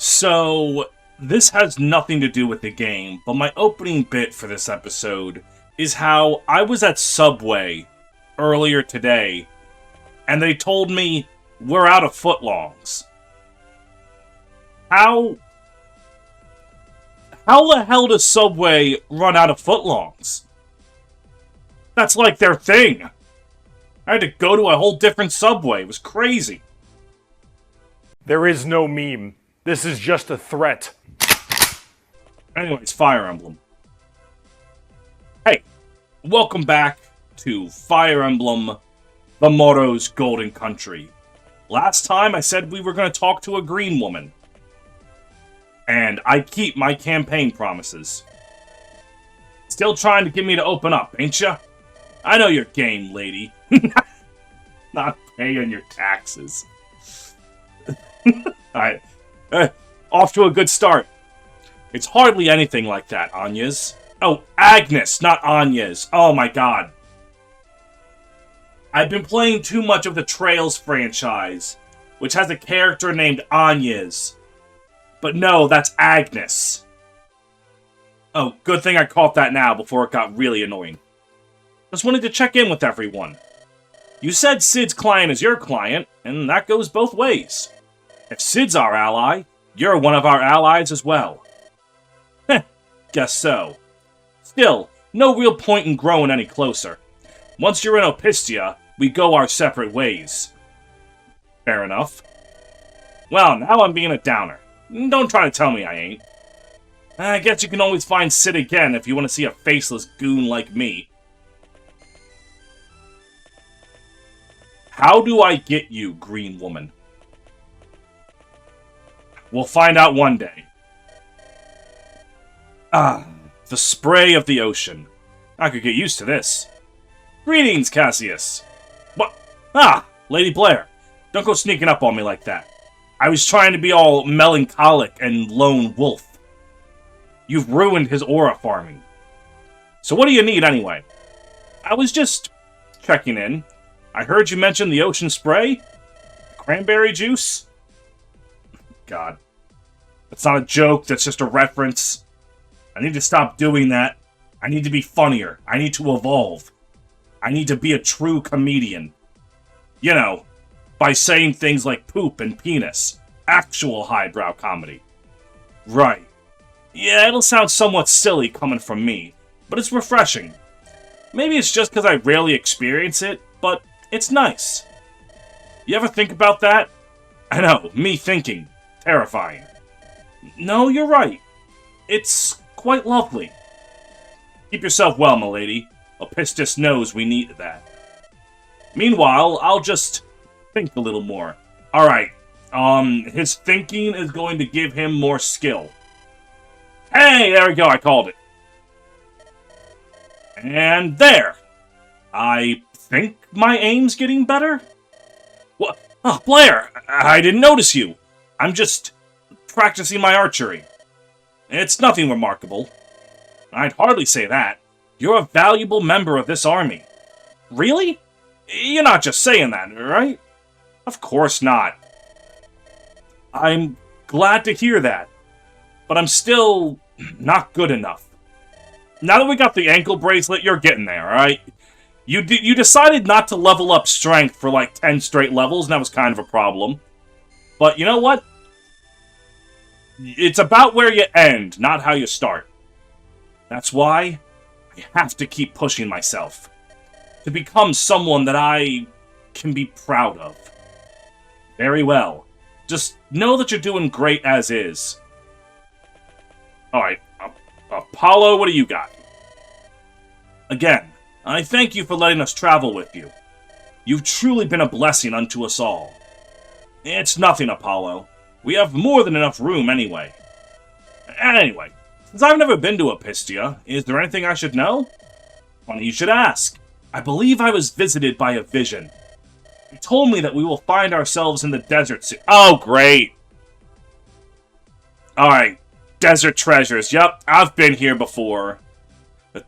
So, this has nothing to do with the game, but my opening bit for this episode is how I was at Subway earlier today, and they told me we're out of footlongs. How the hell does Subway run out of footlongs? That's like their thing. I had to go to a whole different Subway. It was crazy. There is no meme. This is just a threat. Anyways, Fire Emblem. Hey, welcome back to Fire Emblem, the Morrow's Golden Country. Last time I said we were going to talk to a green woman. And I keep my campaign promises. Still trying to get me to open up, ain't ya? I know you're game, lady. Not paying your taxes. Alright. Off to a good start. It's hardly anything like that, Anya's. Oh, Agnes, not Anya's. Oh my god. I've been playing too much of the Trails franchise, which has a character named Anya's. But no, that's Agnes. Oh, good thing I caught that now before it got really annoying. Just wanted to check in with everyone. You said Cid's client is your client, and that goes both ways. If Cid's our ally, you're one of our allies as well. Heh, guess so. Still, no real point in growing any closer. Once you're in Opistia, we go our separate ways. Fair enough. Well, now I'm being a downer. Don't try to tell me I ain't. I guess you can always find Cid again if you want to see a faceless goon like me. How do I get you, green woman? We'll find out one day. Ah, the spray of the ocean. I could get used to this. Greetings, Cassius. What? Ah, Lady Blair. Don't go sneaking up on me like that. I was trying to be all melancholic and lone wolf. You've ruined his aura farming. So what do you need anyway? I was just checking in. I heard you mention the ocean spray? Cranberry juice? God. That's not a joke, that's just a reference. I need to stop doing that. I need to be funnier. I need to evolve. I need to be a true comedian. You know, by saying things like poop and penis. Actual highbrow comedy. Right. Yeah, it'll sound somewhat silly coming from me, but it's refreshing. Maybe it's just because I rarely experience it, but it's nice. You ever think about that? I know, me thinking. Terrifying. No, you're right. It's quite lovely. Keep yourself well, milady. Opistis knows we need that. Meanwhile, I'll just think a little more. Alright, his thinking is going to give him more skill. Hey, there we go, I called it. And there! I think my aim's getting better? What? Oh, Blair! I didn't notice you! I'm just practicing my archery. It's nothing remarkable. I'd hardly say that. You're a valuable member of this army. Really? You're not just saying that, right? Of course not. I'm glad to hear that. But I'm still not good enough. Now that we got the ankle bracelet, you're getting there, alright? You decided not to level up strength for like 10 straight levels, and that was kind of a problem. But you know what? It's about where you end, not how you start. That's why I have to keep pushing myself. To become someone that I can be proud of. Very well. Just know that you're doing great as is. Alright, Apollo, what do you got? Again, I thank you for letting us travel with you. You've truly been a blessing unto us all. It's nothing, Apollo. We have more than enough room anyway. Anyway, since I've never been to Opistia, is there anything I should know? Funny you should ask. I believe I was visited by a vision. It told me that we will find ourselves in the desert soon. Oh, great! Alright, desert treasures. Yep, I've been here before.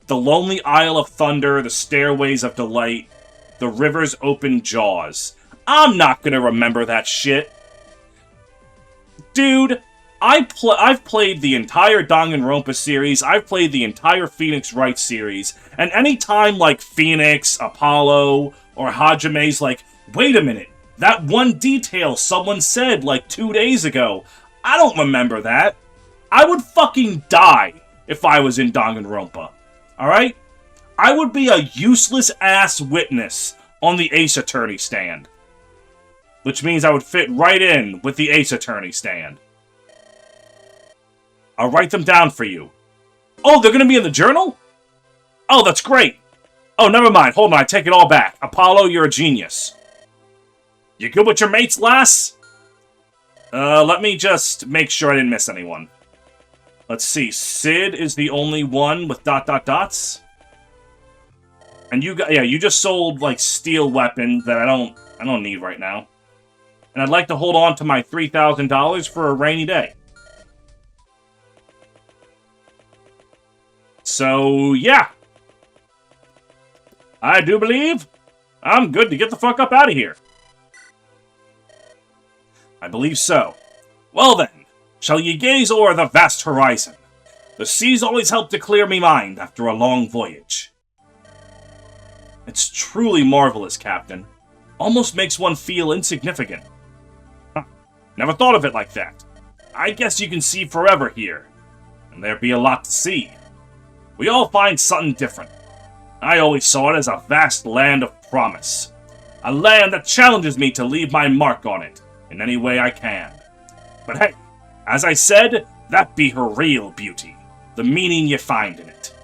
The lonely Isle of Thunder, the stairways of delight, the river's open jaws. I'm not gonna remember that shit. Dude, I've played the entire Danganronpa series, I've played the entire Phoenix Wright series, and anytime, like, Phoenix, Apollo, or Hajame's like, wait a minute, that one detail someone said, like, 2 days ago, I don't remember that. I would fucking die if I was in Danganronpa. Alright? I would be a useless-ass witness on the Ace Attorney stand. Which means I would fit right in with the Ace Attorney stand. I'll write them down for you. Oh, they're gonna be in the journal? Oh, that's great. Oh, never mind. Hold on, I take it all back. Apollo, you're a genius. You good with your mates, lass? Let me just make sure I didn't miss anyone. Let's see. Sid is the only one with ... And you got, yeah, you just sold, like, steel weapon that I don't need right now. And I'd like to hold on to my $3,000 for a rainy day. So, yeah. I do believe I'm good to get the fuck up out of here. I believe so. Well then, shall ye gaze o'er the vast horizon? The seas always help to clear me mind after a long voyage. It's truly marvelous, Captain. Almost makes one feel insignificant. Huh. Never thought of it like that. I guess you can see forever here. And there be a lot to see. We all find something different. I always saw it as a vast land of promise. A land that challenges me to leave my mark on it in any way I can. But hey, as I said, that be her real beauty. The meaning you find in it.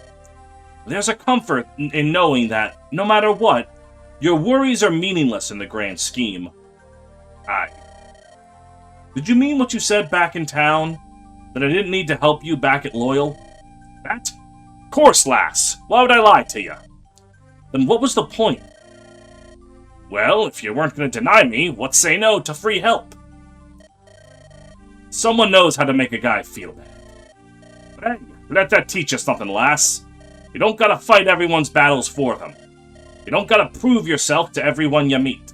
There's a comfort in knowing that, no matter what, your worries are meaningless in the grand scheme. Aye. Did you mean what you said back in town? That I didn't need to help you back at Loyal? That? Course, lass. Why would I lie to you? Then what was the point? Well, if you weren't going to deny me, what say no to free help? Someone knows how to make a guy feel bad. But hey, let that teach you something, lass. You don't gotta fight everyone's battles for them. You don't gotta prove yourself to everyone you meet.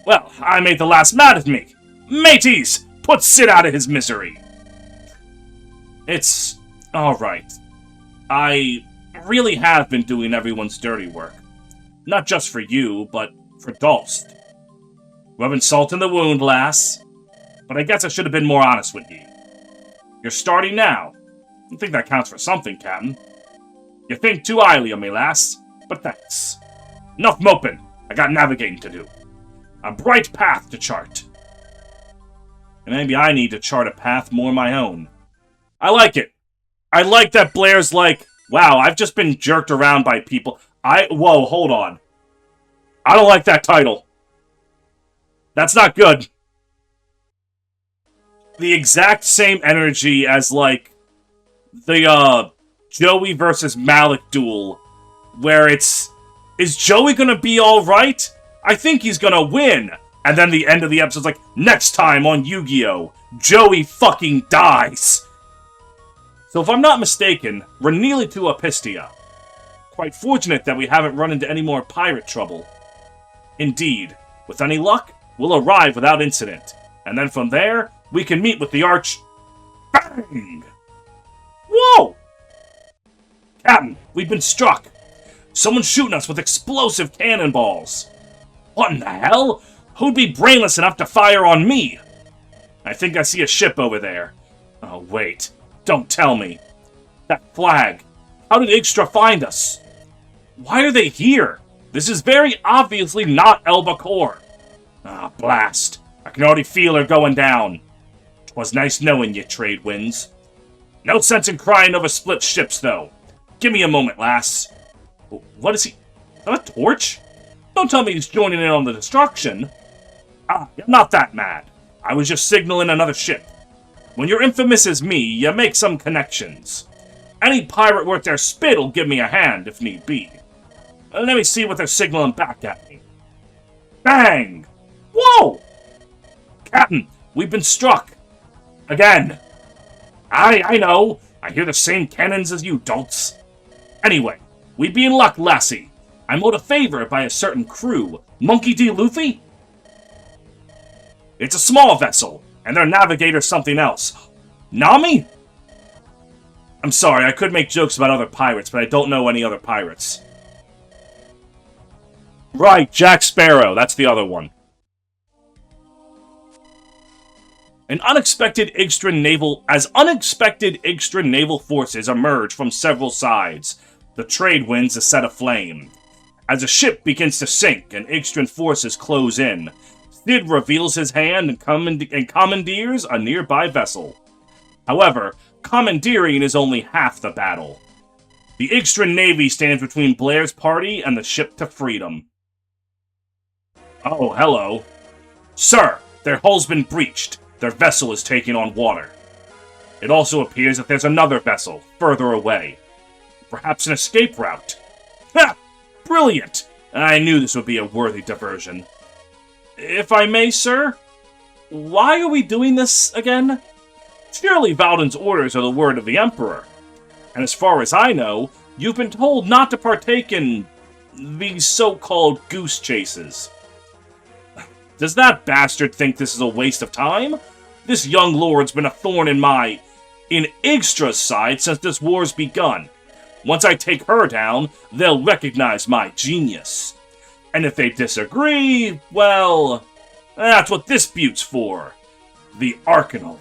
Well, I made the lass mad at me. Mateys, put Sid out of his misery. It's alright. I really have been doing everyone's dirty work. Not just for you, but for Dolst. Rubbing salt in the wound, lass. But I guess I should have been more honest with you. You're starting now. I think that counts for something, Captain. You think too highly of me, lass, but thanks. Enough moping. I got navigating to do. A bright path to chart. And maybe I need to chart a path more my own. I like it. I like that Blair's like, wow, I've just been jerked around by people. Whoa, hold on. I don't like that title. That's not good. The exact same energy as, like, the, Joey versus Malik duel, where is Joey gonna be alright? I think he's gonna win. And then the end of the episode's like, next time on Yu-Gi-Oh! Joey fucking dies. So if I'm not mistaken, we're nearly to Apistia. Quite fortunate that we haven't run into any more pirate trouble. Indeed, with any luck, we'll arrive without incident. And then from there, we can meet with the Bang! Whoa! Captain, we've been struck. Someone's shooting us with explosive cannonballs. What in the hell? Who'd be brainless enough to fire on me? I think I see a ship over there. Oh, wait. Don't tell me. That flag. How did Igstra find us? Why are they here? This is very obviously not Elbacor. Ah, blast. I can already feel her going down. 'Twas nice knowing you, Trade Winds. No sense in crying over split ships, though. Give me a moment, lass. What is he? Is that a torch? Don't tell me he's joining in on the destruction. Ah, I'm not that mad. I was just signaling another ship. When you're infamous as me, you make some connections. Any pirate worth their spit'll give me a hand, if need be. Let me see what they're signaling back at me. Bang! Whoa! Captain, we've been struck. Again. I know. I hear the same cannons as you, dolts. Anyway, we be in luck, lassie. I'm owed a favor by a certain crew. Monkey D. Luffy? It's a small vessel. And their navigator's something else. Nami? I'm sorry, I could make jokes about other pirates, but I don't know any other pirates. Right, Jack Sparrow, that's the other one. Unexpected extra naval forces emerge from several sides. The trade winds are set aflame. As a ship begins to sink and Ixtran forces close in, Sid reveals his hand and commandeers a nearby vessel. However, commandeering is only half the battle. The Ixtran Navy stands between Blair's party and the ship to freedom. Oh, hello. Sir, their hull's been breached. Their vessel is taking on water. It also appears that there's another vessel, further away. Perhaps an escape route. Ha! Brilliant! I knew this would be a worthy diversion. If I may, sir? Why are we doing this again? Surely Valden's orders are the word of the Emperor. And as far as I know, you've been told not to partake in these so-called goose chases. Does that bastard think this is a waste of time? This young lord's been a thorn in Ixtra's side since this war's begun. Once I take her down, they'll recognize my genius. And if they disagree, well, that's what this butte's for. The Arcanal.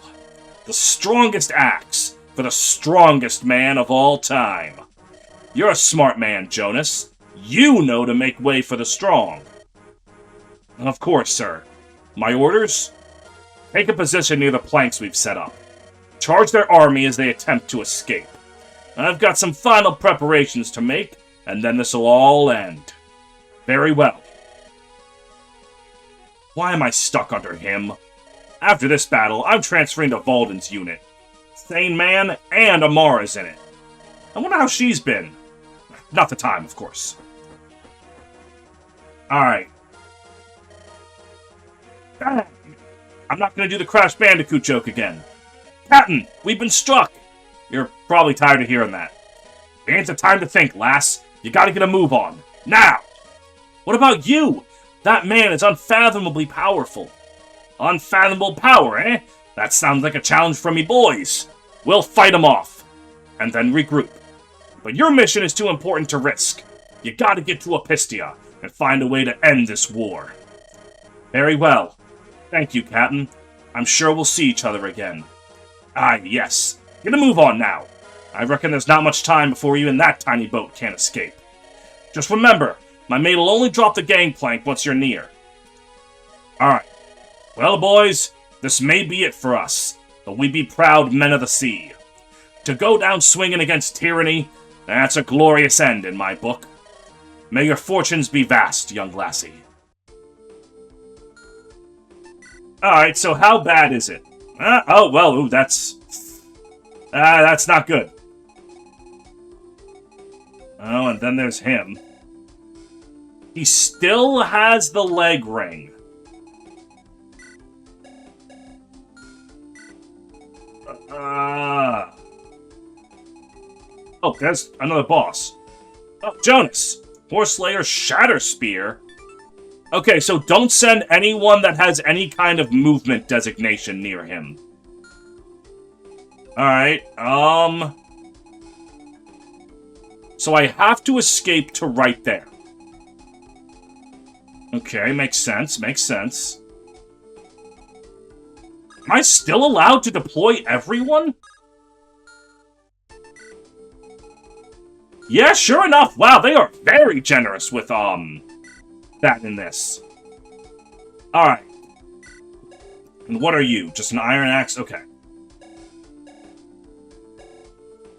The strongest axe for the strongest man of all time. You're a smart man, Jonas. You know to make way for the strong. Of course, sir. My orders? Take a position near the planks we've set up. Charge their army as they attempt to escape. I've got some final preparations to make, and then this'll all end. Very well. Why am I stuck under him? After this battle, I'm transferring to Valden's unit. Sane Man and Amara's in it. I wonder how she's been. Not the time, of course. Alright. I'm not going to do the Crash Bandicoot joke again. Captain, we've been struck! You're probably tired of hearing that. It ain't the time to think, lass. You gotta get a move on. Now! What about you? That man is unfathomably powerful. Unfathomable power, eh? That sounds like a challenge for me boys. We'll fight him off. And then regroup. But your mission is too important to risk. You gotta get to Apistia and find a way to end this war. Very well. Thank you, Captain. I'm sure we'll see each other again. Ah, yes. Get a move on now. I reckon there's not much time before even that tiny boat can't escape. Just remember, my mate will only drop the gangplank once you're near. Alright. Well, boys, this may be it for us, but we be proud men of the sea. To go down swinging against tyranny, that's a glorious end in my book. May your fortunes be vast, young lassie. Alright, so how bad is it? That's not good. Oh, and then there's him. He still has the leg ring. Oh, there's another boss. Oh, Jonas. Horslayer Shatter Spear. Okay, so don't send anyone that has any kind of movement designation near him. Alright, so I have to escape to right there. Okay, makes sense, makes sense. Am I still allowed to deploy everyone? Yeah, sure enough. Wow, they are very generous with, that in this. Alright. And what are you? Just an iron axe? Okay.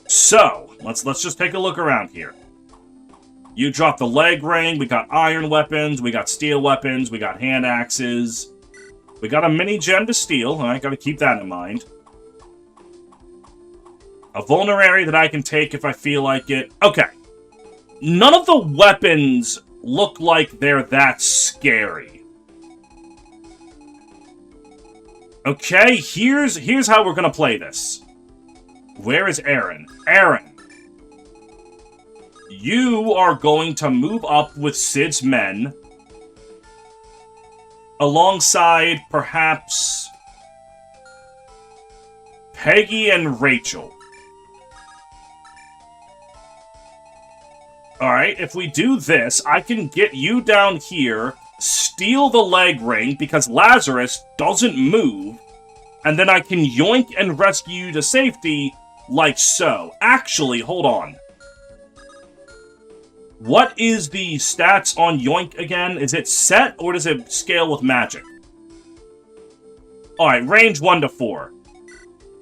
So, let's just take a look around here. You drop the leg ring, we got iron weapons, we got steel weapons, we got hand axes. We got a mini gem to steal, alright, gotta keep that in mind. A vulnerary that I can take if I feel like it. Okay. None of the weapons look like they're that scary. Okay, here's how we're gonna play this. Where is Aaron? Aaron! You are going to move up with Sid's men alongside, perhaps, Peggy and Rachel. Alright, if we do this, I can get you down here, steal the leg ring because Lazarus doesn't move, and then I can yoink and rescue you to safety like so. Actually, hold on. What is the stats on yoink again? Is it set or does it scale with magic? Alright, range 1 to 4.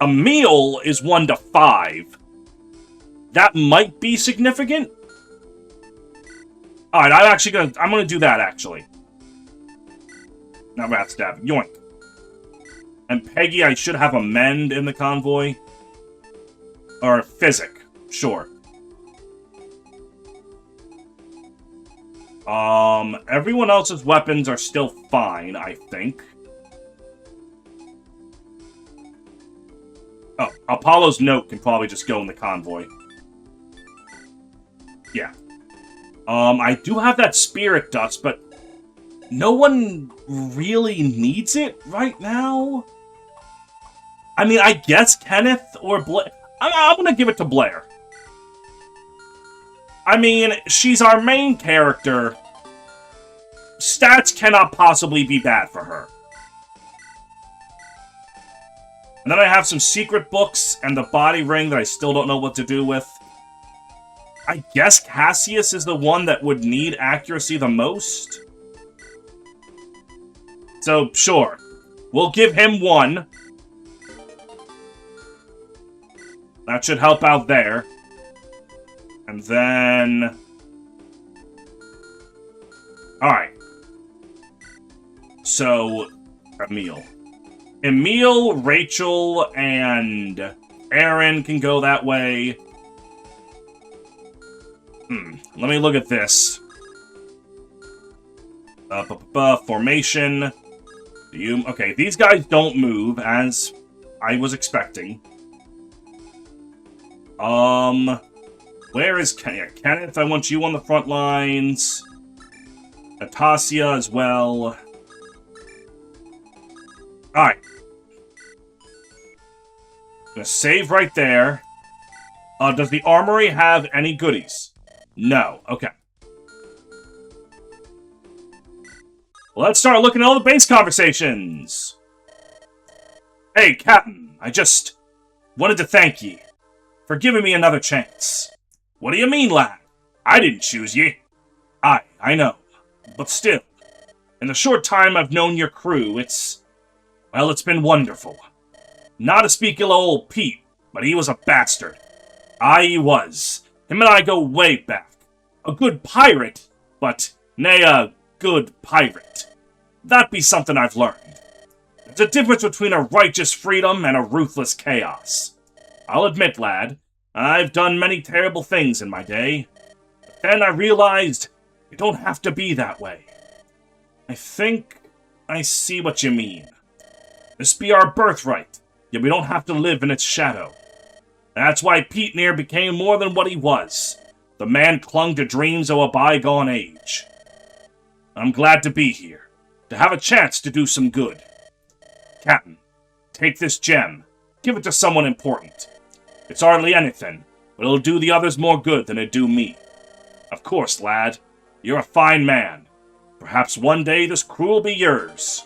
A meal is 1 to 5. That might be significant. Alright, I'm gonna do that, actually. Not rat stab. Yoink. And Peggy, I should have a mend in the convoy. Or physic. Sure. Everyone else's weapons are still fine, I think. Oh, Apollo's note can probably just go in the convoy. Yeah. I do have that spirit dust, but no one really needs it right now. I mean, I guess Kenneth or Blair. I'm gonna give it to Blair. I mean, she's our main character. Stats cannot possibly be bad for her. And then I have some secret books and the body ring that I still don't know what to do with. I guess Cassius is the one that would need accuracy the most. So, sure. We'll give him 1. That should help out there. And then... Alright. So, Emil, Rachel, and Aaron can go that way. Let me look at this. Formation. Okay, these guys don't move, as I was expecting. Where is Kenneth? Kenneth, I want you on the front lines. Natasha as well. Alright. Gonna save right there. Does the armory have any goodies? No. Okay. Well, let's start looking at all the base conversations. Hey, Captain. I just wanted to thank ye for giving me another chance. What do you mean, lad? I didn't choose ye. I know. But still, in the short time I've known your crew, it's been wonderful. Not to speak ill of old Pete, but he was a bastard. Aye, he was. Him and I go way back. A good pirate, but nay, a good pirate. That be something I've learned. There's a difference between a righteous freedom and a ruthless chaos. I'll admit, lad, I've done many terrible things in my day. But then I realized it don't have to be that way. I think I see what you mean. This be our birthright, yet we don't have to live in its shadow. That's why Pete Near became more than what he was. The man clung to dreams of a bygone age. I'm glad to be here, to have a chance to do some good. Captain, take this gem. Give it to someone important. It's hardly anything, but it'll do the others more good than it'd do me. Of course, lad. You're a fine man. Perhaps one day this crew will be yours.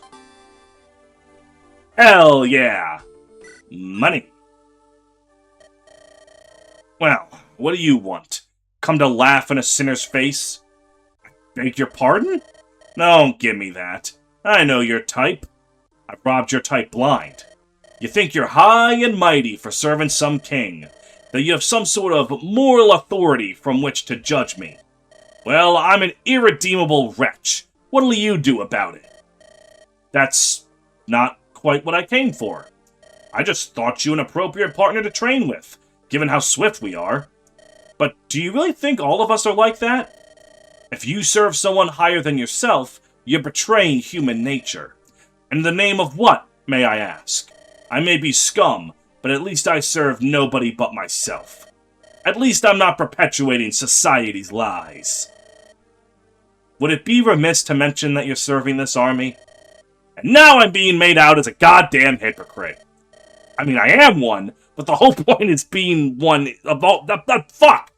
Hell yeah! Money. Well, what do you want? Come to laugh in a sinner's face? I beg your pardon? Don't give me that. I know your type. I've robbed your type blind. You think you're high and mighty for serving some king, that you have some sort of moral authority from which to judge me. Well, I'm an irredeemable wretch. What'll you do about it? That's not quite what I came for. I just thought you an appropriate partner to train with, given how swift we are. But do you really think all of us are like that? If you serve someone higher than yourself, you're betraying human nature. And in the name of what, may I ask? I may be scum, but at least I serve nobody but myself. At least I'm not perpetuating society's lies. Would it be remiss to mention that you're serving this army? And now I'm being made out as a goddamn hypocrite. I mean, I am one, but the whole point is being one about fuck.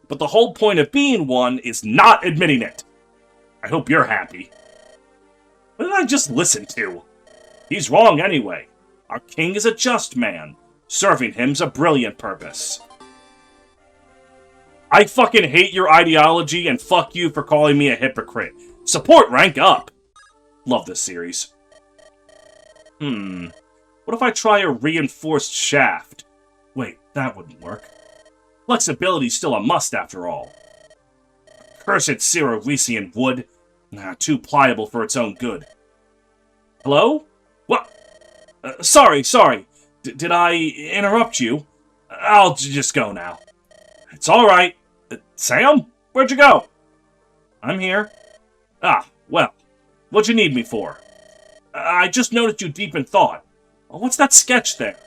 But the whole point of being one is not admitting it. I hope you're happy. What did I just listen to? He's wrong anyway. Our king is a just man. Serving him's a brilliant purpose. I fucking hate your ideology and fuck you for calling me a hypocrite. Support rank up. Love this series. What if I try a reinforced shaft? Wait, that wouldn't work. Flexibility's still a must after all. Cursed Cerebresian wood. Too pliable for its own good. Hello? What? Sorry. Did I interrupt you? I'll just go now. It's alright. Sam? Where'd you go? I'm here. Ah, well. What'd you need me for? I just noticed you deep in thought. What's that sketch there?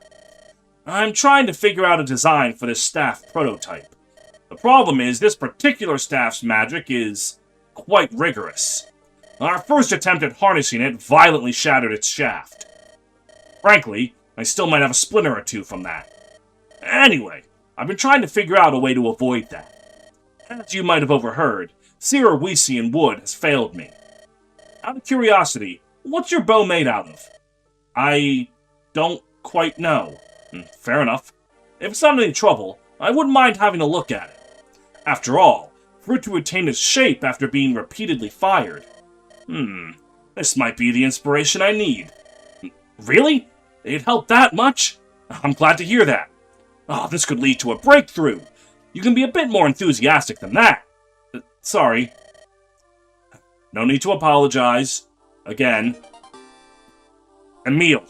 I'm trying to figure out a design for this staff prototype. The problem is, this particular staff's magic is quite rigorous. Our first attempt at harnessing it violently shattered its shaft. Frankly, I still might have a splinter or two from that. Anyway, I've been trying to figure out a way to avoid that. As you might have overheard, Cerebresian wood has failed me. Out of curiosity, what's your bow made out of? I don't quite know. Fair enough. If it's not any trouble, I wouldn't mind having a look at it. After all, for it to attain its shape after being repeatedly fired. This might be the inspiration I need. Really? It helped that much? I'm glad to hear that. This could lead to a breakthrough. You can be a bit more enthusiastic than that. Sorry. No need to apologize. Again. Emil,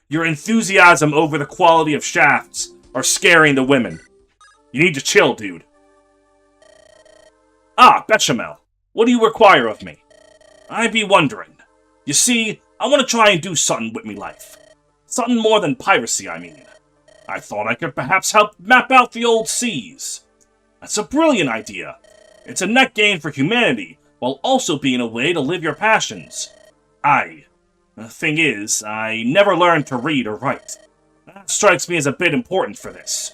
your enthusiasm over the quality of shafts are scaring the women. You need to chill, dude. Bechamel, what do you require of me? I be wondering. You see, I want to try and do something with me life. Something more than piracy, I mean. I thought I could perhaps help map out the old seas. That's a brilliant idea. It's a net gain for humanity, while also being a way to live your passions. The thing is, I never learned to read or write. That strikes me as a bit important for this.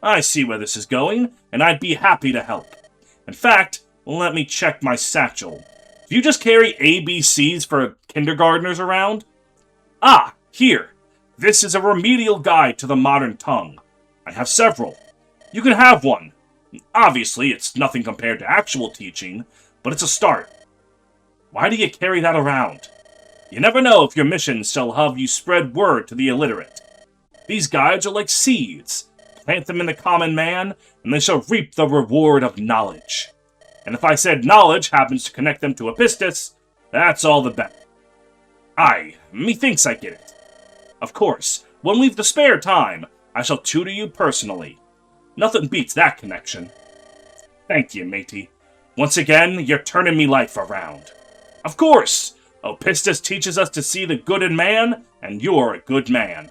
I see where this is going, and I'd be happy to help. In fact, let me check my satchel. Do you just carry ABCs for kindergartners around? Here. This is a remedial guide to the modern tongue. I have several. You can have one. Obviously, it's nothing compared to actual teaching, but it's a start. Why do you carry that around? You never know if your mission shall have you spread word to the illiterate. These guides are like seeds. Plant them in the common man, and they shall reap the reward of knowledge. And if I said knowledge happens to connect them to a pistis, that's all the better. Methinks I get it. Of course, when we've the spare time, I shall tutor you personally. Nothing beats that connection. Thank you, matey. Once again, you're turning me life around. Of course! Pistis teaches us to see the good in man, and you're a good man.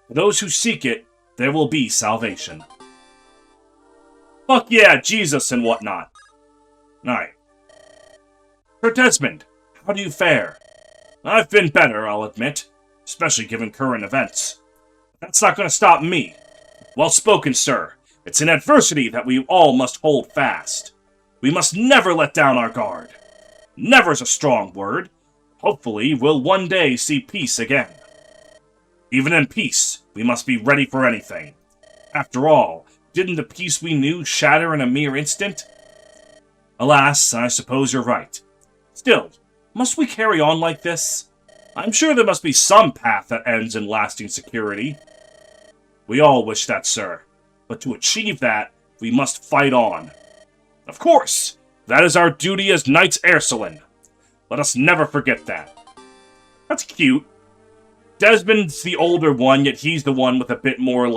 For those who seek it, there will be salvation. Fuck yeah, Jesus and whatnot. Alright. Sir Desmond, how do you fare? I've been better, I'll admit, especially given current events. That's not going to stop me. Well spoken, sir. It's in adversity that we all must hold fast. We must never let down our guard. Never's a strong word. Hopefully, we'll one day see peace again. Even in peace, we must be ready for anything. After all, didn't the peace we knew shatter in a mere instant? Alas, I suppose you're right. Still, must we carry on like this? I'm sure there must be some path that ends in lasting security. We all wish that, sir. But to achieve that, we must fight on. Of course! That is our duty as Knights Ursuline. Let us never forget that. That's cute. Desmond's the older one, yet he's the one with a bit more,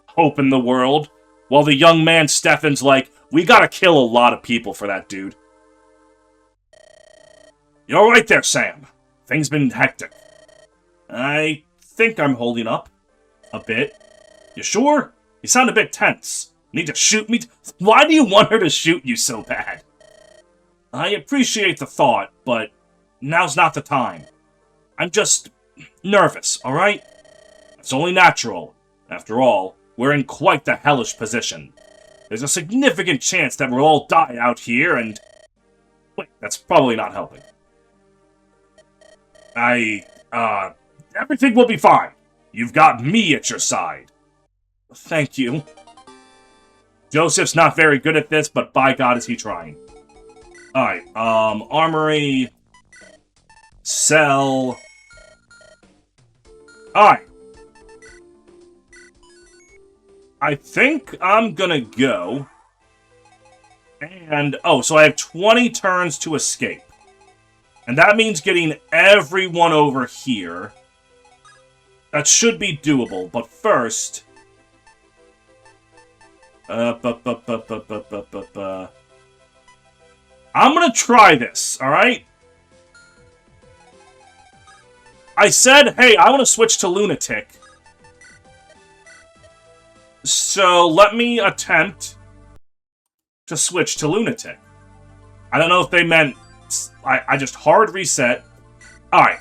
hope in the world. While the young man Stefan's we gotta kill a lot of people for that dude. You alright there, Sam? Things been hectic. I think I'm holding up. A bit. You sure? You sound a bit tense. Need to shoot me? Why do you want her to shoot you so bad? I appreciate the thought, but now's not the time. I'm just nervous, alright? It's only natural. After all, we're in quite the hellish position. There's a significant chance that we'll all die out here, and... Wait, that's probably not helping. Everything will be fine. You've got me at your side. Thank you. Joseph's not very good at this, but by God is he trying. Alright, armory... Sell... Alright. I think I'm gonna go... And... Oh, so I have 20 turns to escape. And that means getting everyone over here. That should be doable, but first... I'm gonna try this, alright? I said, hey, I want to switch to Lunatic. So, let me attempt to switch to Lunatic. I don't know if they meant... I just hard reset. Alright.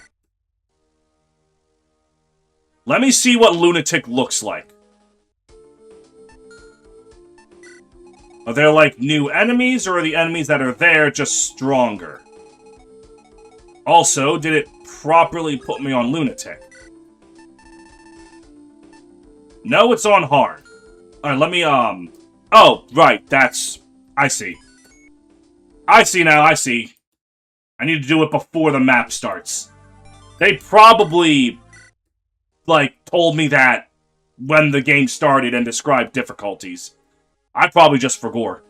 Let me see what Lunatic looks like. Are there, like, new enemies, or are the enemies that are there just stronger? Also, did it properly put me on Lunatic? No, it's on hard. Alright, let me, Oh, right, that's... I see. I see now, I see. I need to do it before the map starts. They probably, like, told me that when the game started and described difficulties. I probably just forgot.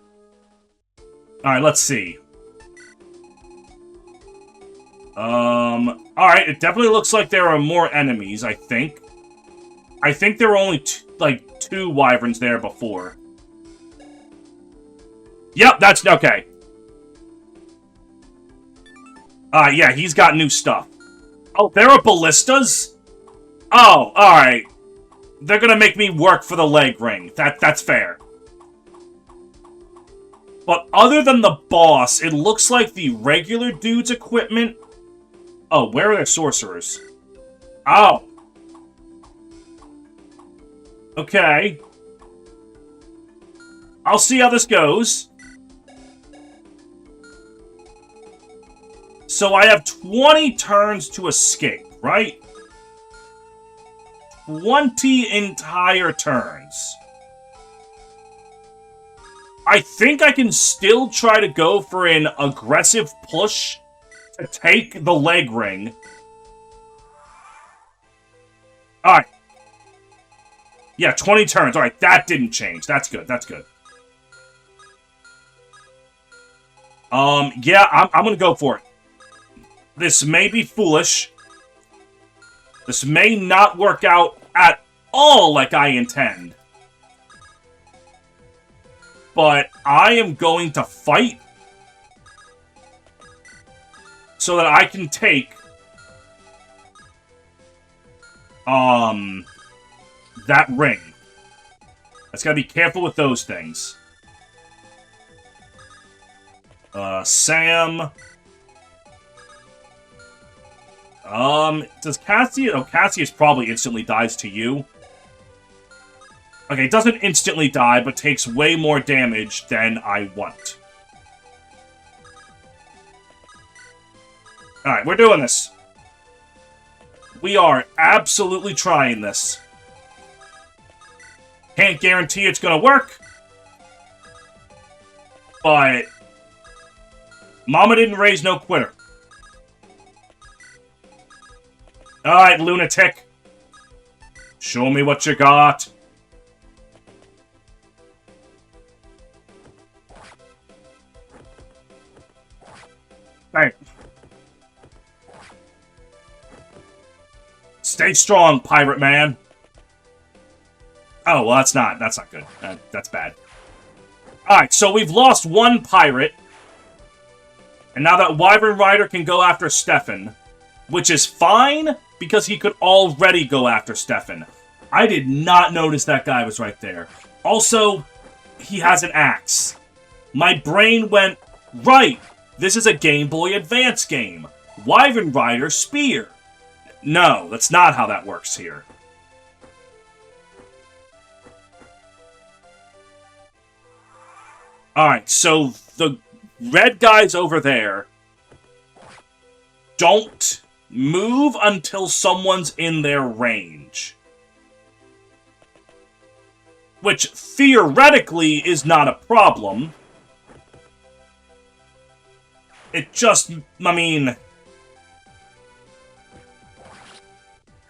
Alright, let's see. Alright, it definitely looks like there are more enemies, I think. I think there were only, two wyverns there before. Yep, that's, okay. Yeah, he's got new stuff. Oh, there are ballistas? Oh, alright. They're gonna make me work for the leg ring. That's fair. But other than the boss, it looks like the regular dude's equipment... Oh, where are their sorcerers? Oh. Okay. I'll see how this goes. So I have 20 turns to escape, right? 20 entire turns. I think I can still try to go for an aggressive push to take the leg ring. Alright. Yeah, 20 turns. Alright, that didn't change. That's good, that's good. Yeah, I'm gonna go for it. This may be foolish. This may not work out at all like I intend. But I am going to fight so that I can take that ring. I just gotta be careful with those things. Sam. Does Cassius... Oh, Cassius probably instantly dies to you. Okay, it doesn't instantly die, but takes way more damage than I want. Alright, we're doing this. We are absolutely trying this. Can't guarantee it's gonna work. But... Mama didn't raise no quitter. Alright, Lunatic. Show me what you got. Hey. Stay strong, pirate man. Oh, well, that's not good. That's bad. Alright, so we've lost one pirate. And now that Wyvern Rider can go after Stefan. Which is fine, because he could already go after Stefan. I did not notice that guy was right there. Also, he has an axe. My brain went, right, this is a Game Boy Advance game. Wyvern Rider, spear. No, that's not how that works here. Alright, so the red guys over there don't move until someone's in their range. Which, theoretically, is not a problem. It just, I mean...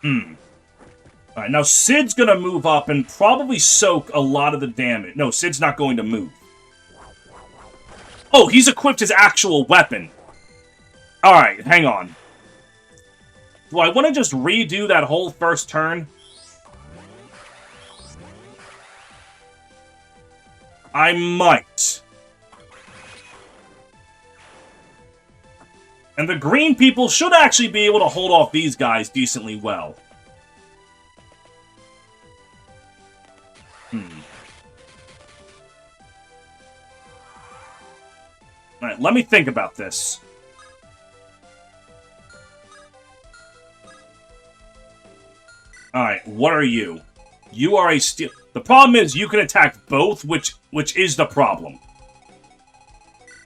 Alright, now Sid's gonna move up and probably soak a lot of the damage. No, Sid's not going to move. Oh, he's equipped his actual weapon. Alright, hang on. Do I want to just redo that whole first turn? I might. And the green people should actually be able to hold off these guys decently well. Alright, let me think about this. Alright, what are you? You are a steel... The problem is you can attack both, which is the problem.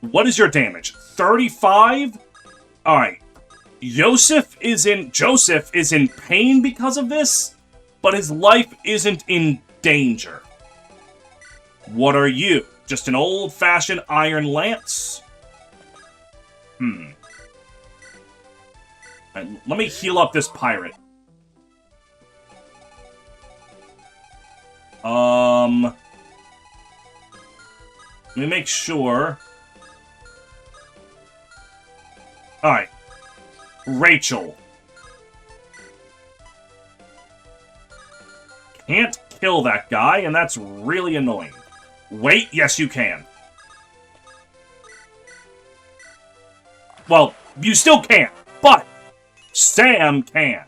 What is your damage? 35? Alright. Joseph is in pain because of this, but his life isn't in danger. What are you? Just an old-fashioned iron lance? Right, let me heal up this pirate. Let me make sure. Alright. Rachel. Can't kill that guy, and that's really annoying. Wait, yes you can. Well, you still can't, but Sam can.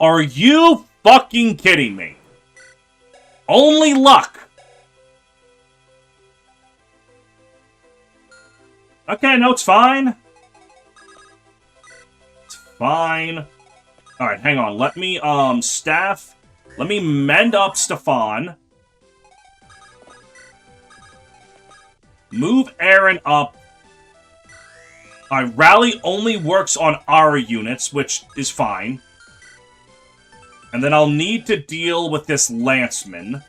Are you fucking kidding me? Only luck. Okay, no, it's fine. It's fine. Alright, hang on. Let me, staff. Let me mend up Stefan. Move Aaron up. Rally only works on our units, which is fine. And then I'll need to deal with this Lanceman.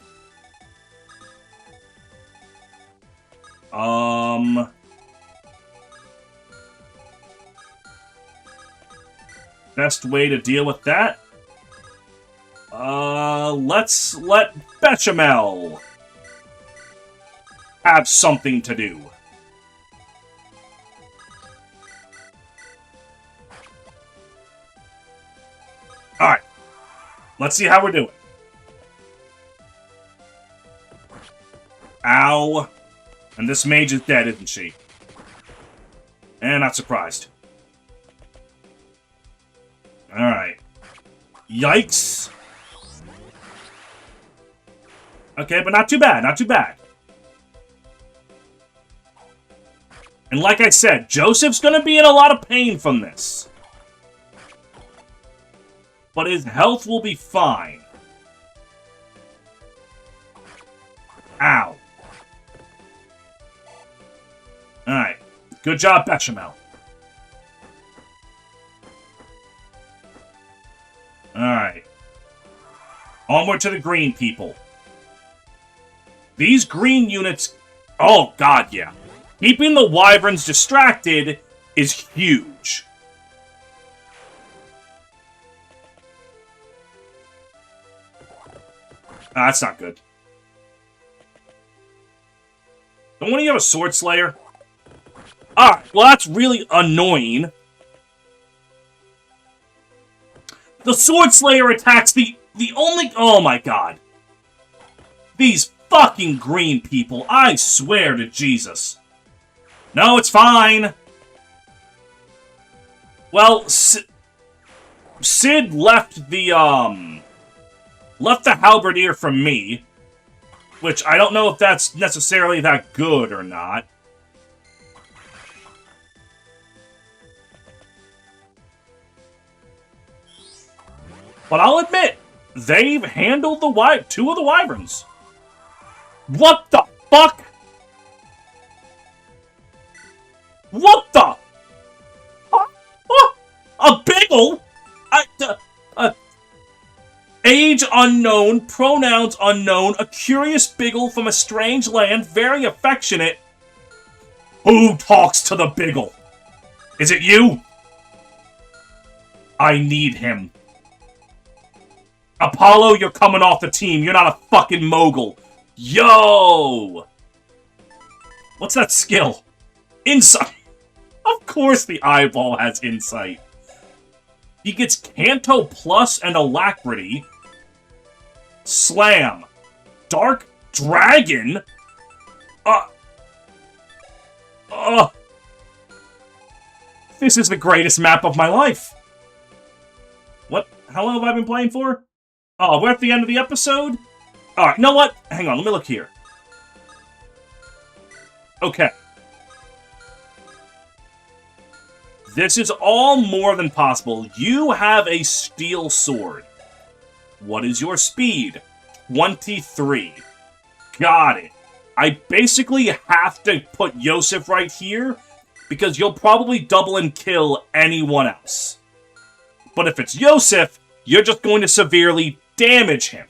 Best way to deal with that? Let's let Bechamel have something to do. Alright. Let's see how we're doing. Ow. And this mage is dead, isn't she? Not surprised. Alright. Yikes. Okay, but not too bad, not too bad. And like I said, Joseph's gonna be in a lot of pain from this. But his health will be fine. Ow. Alright. Good job, Bechamel. Alright. Onward to the green people. These green units... Oh, God, yeah. Keeping the wyverns distracted is huge. That's not good. Don't one of you have a Sword Slayer? Alright, well that's really annoying. The Sword Slayer attacks the only... Oh my god. These fucking green people, I swear to Jesus. No, it's fine. Well, Sid left the, left the halberdier from me, which I don't know if that's necessarily that good or not. But I'll admit, they've handled the two of the wyverns. What the fuck? What the? Huh? Huh? A bagel? Age unknown, pronouns unknown, a curious biggle from a strange land, very affectionate. Who talks to the biggle? Is it you? I need him. Apollo, you're coming off the team. You're not a fucking mogul. Yo! What's that skill? Insight. Of course the eyeball has insight. He gets Canto Plus and Alacrity. Slam. Dark Dragon? This is the greatest map of my life. What? How long have I been playing for? Oh, we're at the end of the episode? Alright, you know what? Hang on, let me look here. Okay. This is all more than possible. You have a steel sword. What is your speed? 23. Got it. I basically have to put Yosef right here, because you'll probably double and kill anyone else. But if it's Yosef, you're just going to severely damage him.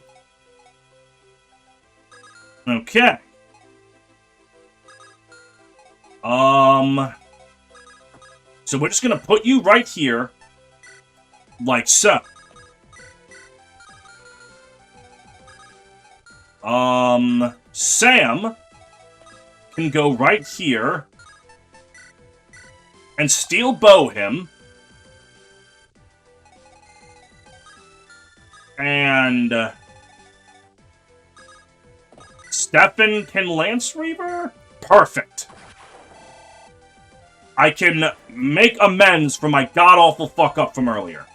Okay. So we're just going to put you right here, like so. Sam can go right here and steel bow him. And Stefan can Lance Reaver? Perfect. I can make amends for my god-awful fuck-up from earlier.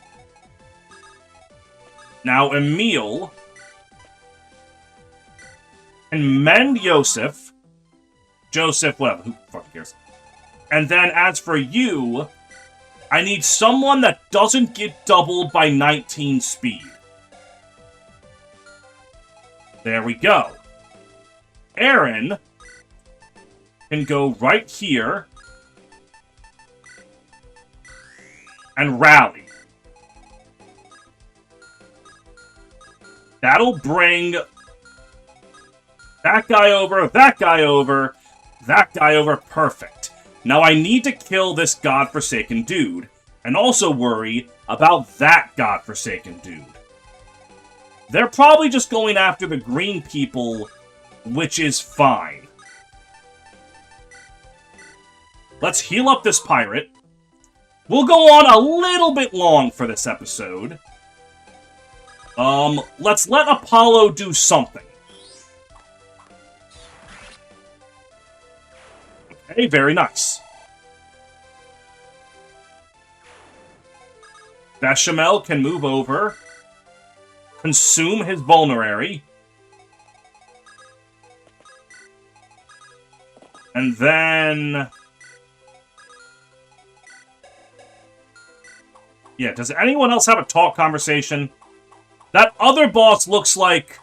Now, Emil can mend Joseph, whatever, who fucking cares. And then, as for you, I need someone that doesn't get doubled by 19 speed. There we go. Aaron can go right here and rally. That'll bring that guy over, that guy over, that guy over. Perfect. Now I need to kill this godforsaken dude, and also worry about that godforsaken dude. They're probably just going after the green people, which is fine. Let's heal up this pirate. We'll go on a little bit long for this episode. Let's let Apollo do something. Okay, very nice. Bechamel can move over. Consume his vulnerary. And then... yeah, does anyone else have a talk conversation? That other boss looks like...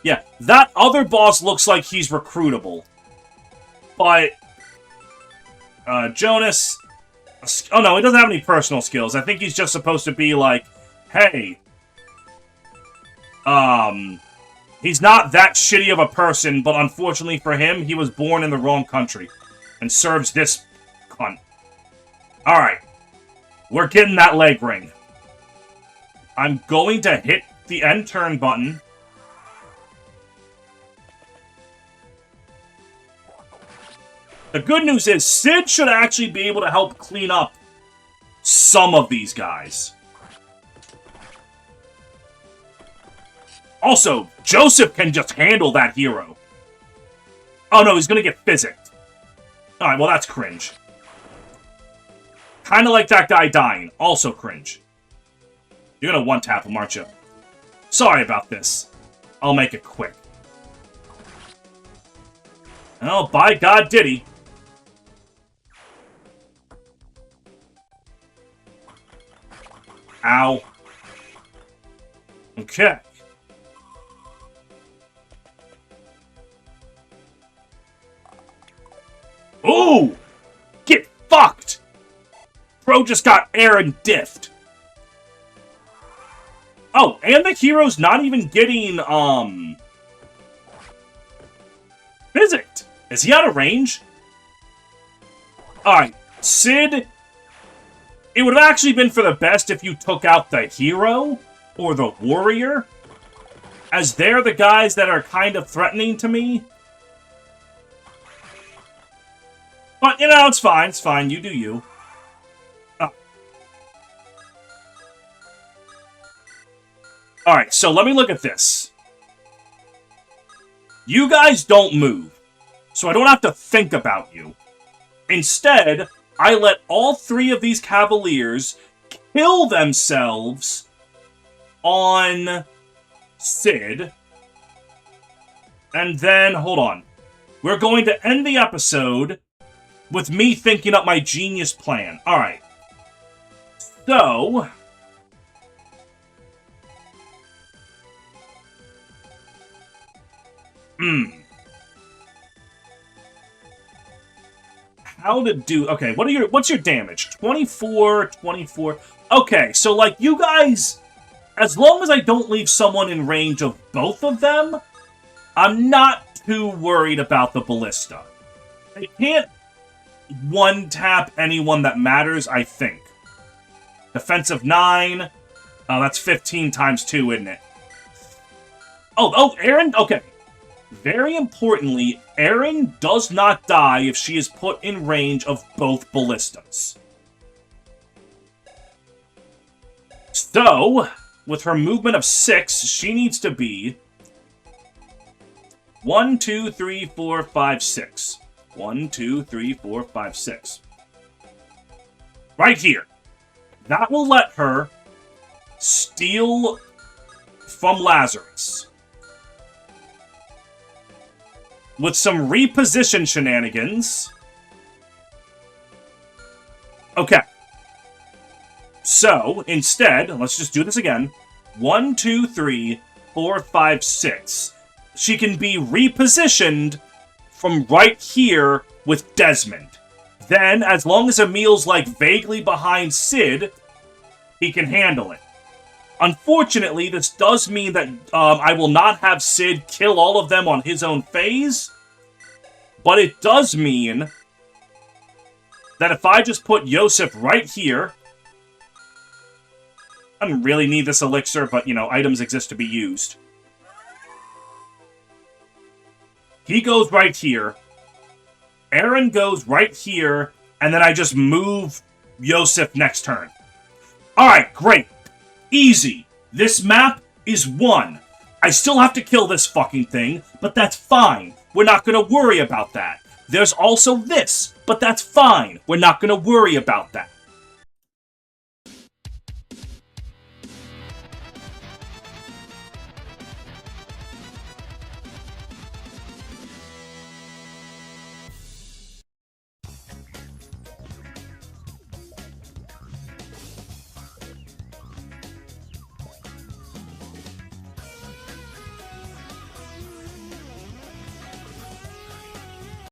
yeah, that other boss looks like he's recruitable. But... Jonas... oh no, he doesn't have any personal skills. I think he's just supposed to be like, hey... he's not that shitty of a person, but unfortunately for him, he was born in the wrong country. And serves this cunt. Alright. We're getting that leg ring. I'm going to hit the end turn button. The good news is, Sid should actually be able to help clean up some of these guys. Also, Joseph can just handle that hero. Oh no, he's gonna get physicked. Alright, well that's cringe. Kinda like that guy dying. Also cringe. You're gonna one-tap him, aren't you? Sorry about this. I'll make it quick. Oh, by God did he. Ow. Okay. Ooh! Bro just got Aaron diffed. Oh, and the hero's not even getting, physicked. Is he out of range? Alright, Sid, it would have actually been for the best if you took out the hero or the warrior, as they're the guys that are kind of threatening to me. But, you know, it's fine, you do you. Alright, so let me look at this. You guys don't move, so I don't have to think about you. Instead, I let all three of these Cavaliers kill themselves on Sid. And then, hold on. We're going to end the episode with me thinking up my genius plan. Alright. So... How to do... Okay, what's your damage? 24, 24... Okay, so, like, you guys... As long as I don't leave someone in range of both of them, I'm not too worried about the ballista. I can't one-tap anyone that matters, I think. Defensive 9... Oh, that's 15 times 2, isn't it? Oh, Aaron? Okay. Very importantly, Erin does not die if she is put in range of both ballistas. So, with her movement of 6, she needs to be 1, 2, 3, 4, 5, 6. 1, 2, 3, 4, 5, 6. Right here. That will let her steal from Lazarus. With some reposition shenanigans. Okay. So, instead, let's just do this again. 1, 2, 3, 4, 5, 6. She can be repositioned from right here with Desmond. Then, as long as Emil's, like, vaguely behind Sid, he can handle it. Unfortunately, this does mean that I will not have Sid kill all of them on his own phase, but it does mean that if I just put Yosef right here, I don't really need this elixir, but, you know, items exist to be used. He goes right here, Aaron goes right here, and then I just move Yosef next turn. Alright, great. Easy. This map is won. I still have to kill this fucking thing, but that's fine. We're not going to worry about that. There's also this, but that's fine. We're not going to worry about that.